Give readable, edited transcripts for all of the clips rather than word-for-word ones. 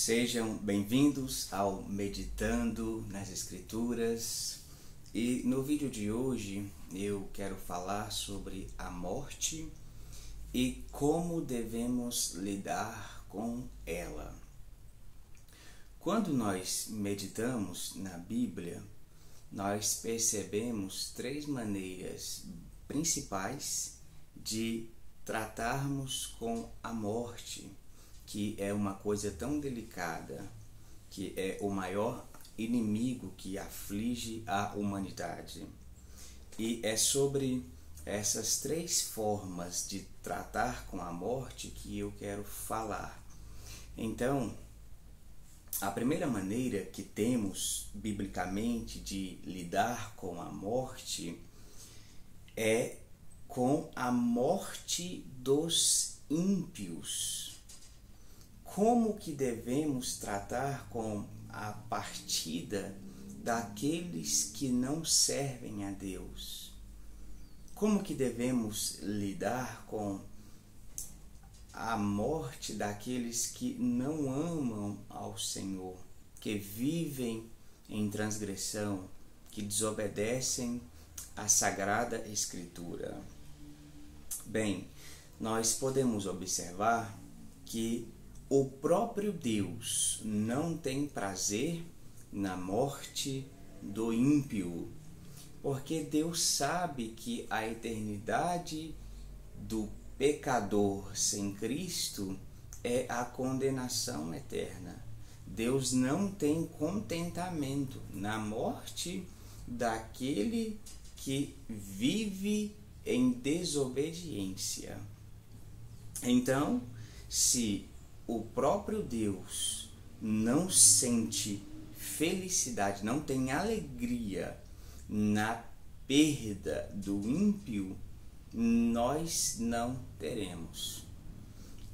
Sejam bem-vindos ao Meditando nas Escrituras. E no vídeo de hoje eu quero falar sobre a morte e como devemos lidar com ela. Quando nós meditamos na Bíblia, nós percebemos três maneiras principais de tratarmos com a morte, que é uma coisa tão delicada, que é o maior inimigo que aflige a humanidade. E é sobre essas três formas de tratar com a morte que eu quero falar. Então, a primeira maneira que temos biblicamente de lidar com a morte é com a morte dos ímpios. Como que devemos tratar com a partida daqueles que não servem a Deus? Como que devemos lidar com a morte daqueles que não amam ao Senhor, que vivem em transgressão, que desobedecem à Sagrada Escritura? Bem, nós podemos observar que o próprio Deus não tem prazer na morte do ímpio, porque Deus sabe que a eternidade do pecador sem Cristo é a condenação eterna. Deus não tem contentamento na morte daquele que vive em desobediência. Então, se o próprio Deus não sente felicidade, não tem alegria na perda do ímpio, nós não teremos.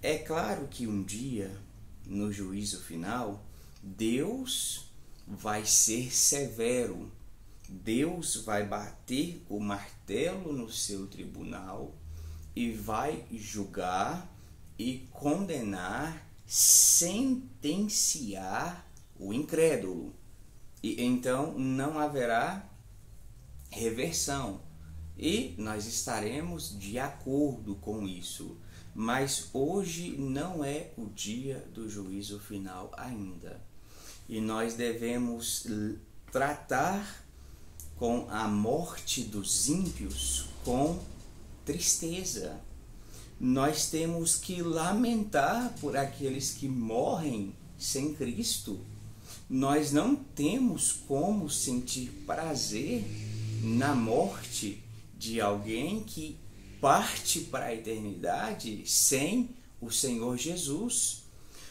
É claro que um dia, no juízo final, Deus vai ser severo. Deus vai bater o martelo no seu tribunal e vai julgar e condenar, sentenciar o incrédulo. E então não haverá reversão. E nós estaremos de acordo com isso. Mas hoje não é o dia do juízo final ainda. E nós devemos tratar com a morte dos ímpios com tristeza. Nós temos que lamentar por aqueles que morrem sem Cristo. Nós não temos como sentir prazer na morte de alguém que parte para a eternidade sem o Senhor Jesus.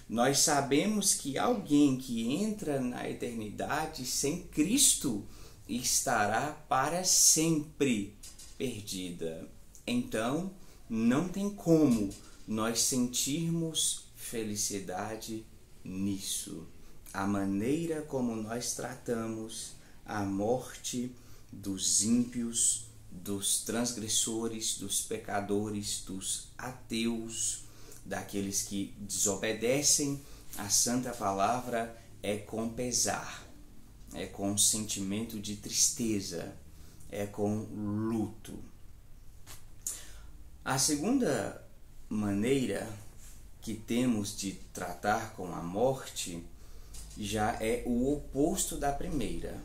Nós sabemos que alguém que entra na eternidade sem Cristo estará para sempre perdida. Então, não tem como nós sentirmos felicidade nisso. A maneira como nós tratamos a morte dos ímpios, dos transgressores, dos pecadores, dos ateus, daqueles que desobedecem à santa palavra, é com pesar, é com um sentimento de tristeza, é com luto. A segunda maneira que temos de tratar com a morte já é o oposto da primeira.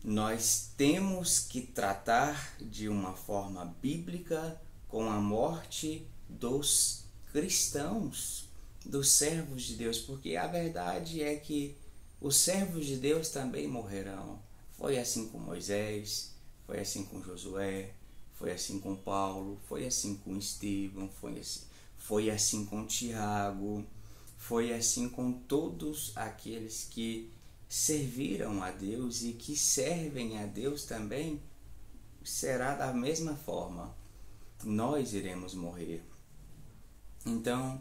Nós temos que tratar de uma forma bíblica com a morte dos cristãos, dos servos de Deus, porque a verdade é que os servos de Deus também morrerão. Foi assim com Moisés, foi assim com Josué, foi assim com Paulo, foi assim com Estevão, foi assim com Tiago, foi assim com todos aqueles que serviram a Deus e que servem a Deus também. Será da mesma forma. Nós iremos morrer. Então,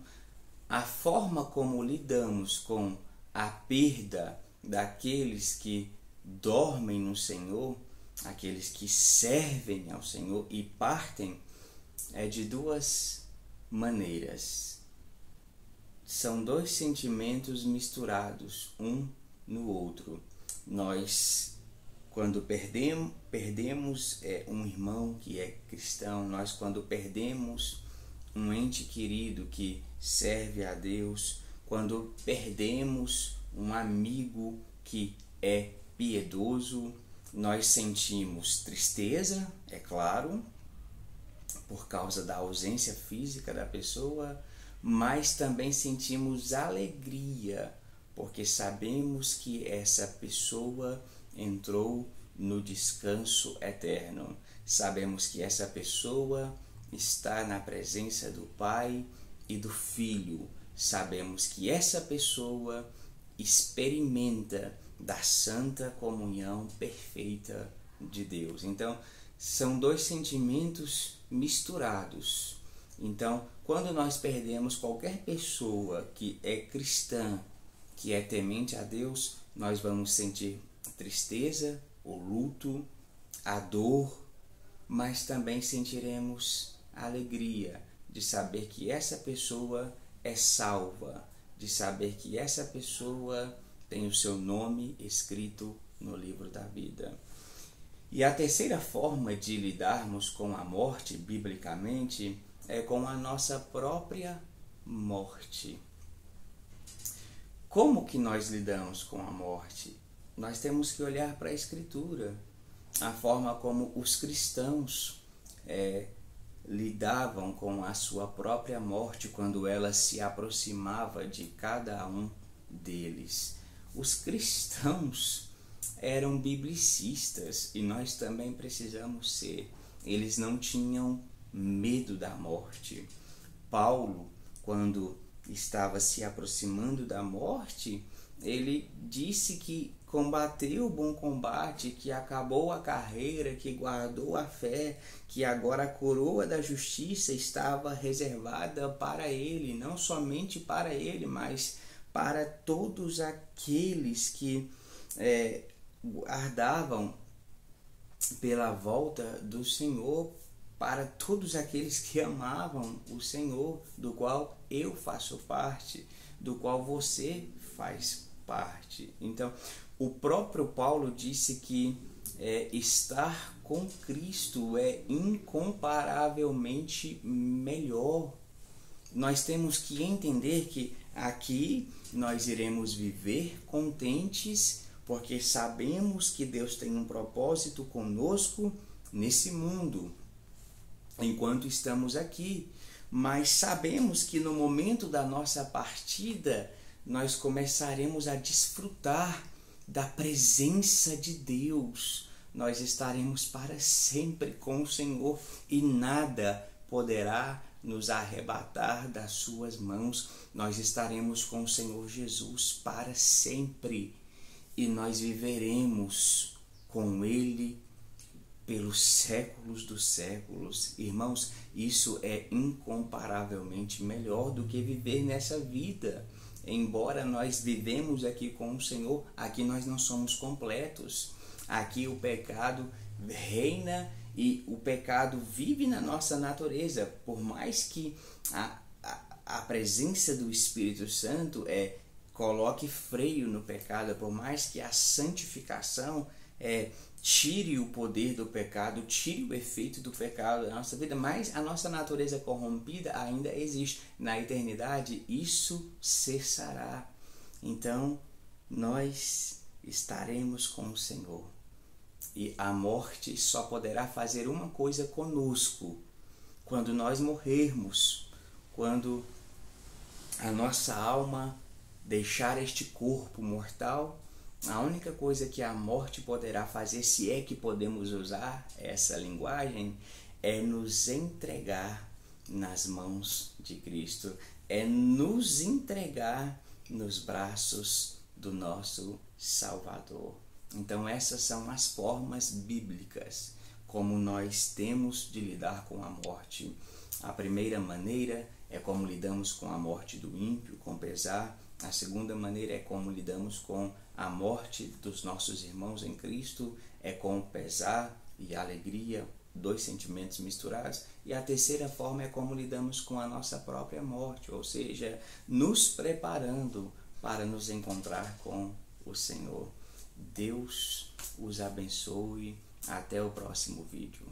a forma como lidamos com a perda daqueles que dormem no Senhor, aqueles que servem ao Senhor e partem, é de duas maneiras. são dois sentimentos misturados um no outro. Nós, quando perdemos um irmão que é cristão, nós quando perdemos um ente querido que serve a Deus, quando perdemos um amigo que é piedoso, nós sentimos tristeza, é claro, por causa da ausência física da pessoa, mas também sentimos alegria, porque sabemos que essa pessoa entrou no descanso eterno. Sabemos que essa pessoa está na presença do Pai e do Filho. Sabemos que essa pessoa experimenta da santa comunhão perfeita de Deus. Então, são dois sentimentos misturados. Então, quando nós perdemos qualquer pessoa que é cristã, que é temente a Deus, nós vamos sentir tristeza, o luto, a dor, mas também sentiremos a alegria de saber que essa pessoa é salva, de saber que essa pessoa tem o seu nome escrito no livro da vida. E a terceira forma de lidarmos com a morte, biblicamente, é com a nossa própria morte. Como que nós lidamos com a morte? Nós temos que olhar para a Escritura, a forma como os cristãos lidavam com a sua própria morte quando ela se aproximava de cada um deles. Os cristãos eram biblicistas e nós também precisamos ser. Eles não tinham medo da morte. Paulo, quando estava se aproximando da morte, ele disse que combateu o bom combate, que acabou a carreira, que guardou a fé, que agora a coroa da justiça estava reservada para ele, não somente para ele, mas para todos aqueles que guardavam pela volta do Senhor, para todos aqueles que amavam o Senhor, do qual eu faço parte, do qual você faz parte. Então, o próprio Paulo disse que estar com Cristo é incomparavelmente melhor. Nós temos que entender que aqui nós iremos viver contentes, porque sabemos que Deus tem um propósito conosco nesse mundo, enquanto estamos aqui. Mas sabemos que no momento da nossa partida, nós começaremos a desfrutar da presença de Deus. Nós estaremos para sempre com o Senhor e nada poderá nos arrebatar das suas mãos. Nós estaremos com o Senhor Jesus para sempre e nós viveremos com Ele pelos séculos dos séculos. Irmãos, isso é incomparavelmente melhor do que viver nessa vida. Embora nós vivemos aqui com o Senhor, aqui nós não somos completos. Aqui o pecado reina e o pecado vive na nossa natureza. Por mais que a presença do Espírito Santo coloque freio no pecado, por mais que a santificação tire o poder do pecado, tire o efeito do pecado da nossa vida, mas a nossa natureza corrompida ainda existe. Na eternidade isso cessará. Então nós estaremos com o Senhor e a morte só poderá fazer uma coisa conosco: quando nós morrermos, quando a nossa alma deixar este corpo mortal. A única coisa que a morte poderá fazer, se é que podemos usar essa linguagem, é nos entregar nas mãos de Cristo, é nos entregar nos braços do nosso Salvador. Então essas são as formas bíblicas como nós temos de lidar com a morte. A primeira maneira é como lidamos com a morte do ímpio, com pesar. A segunda maneira é como lidamos com a morte dos nossos irmãos em Cristo, é com pesar e alegria. dois sentimentos misturados. E a terceira forma é como lidamos com a nossa própria morte, ou seja, nos preparando para nos encontrar com o Senhor. Deus os abençoe. Até o próximo vídeo.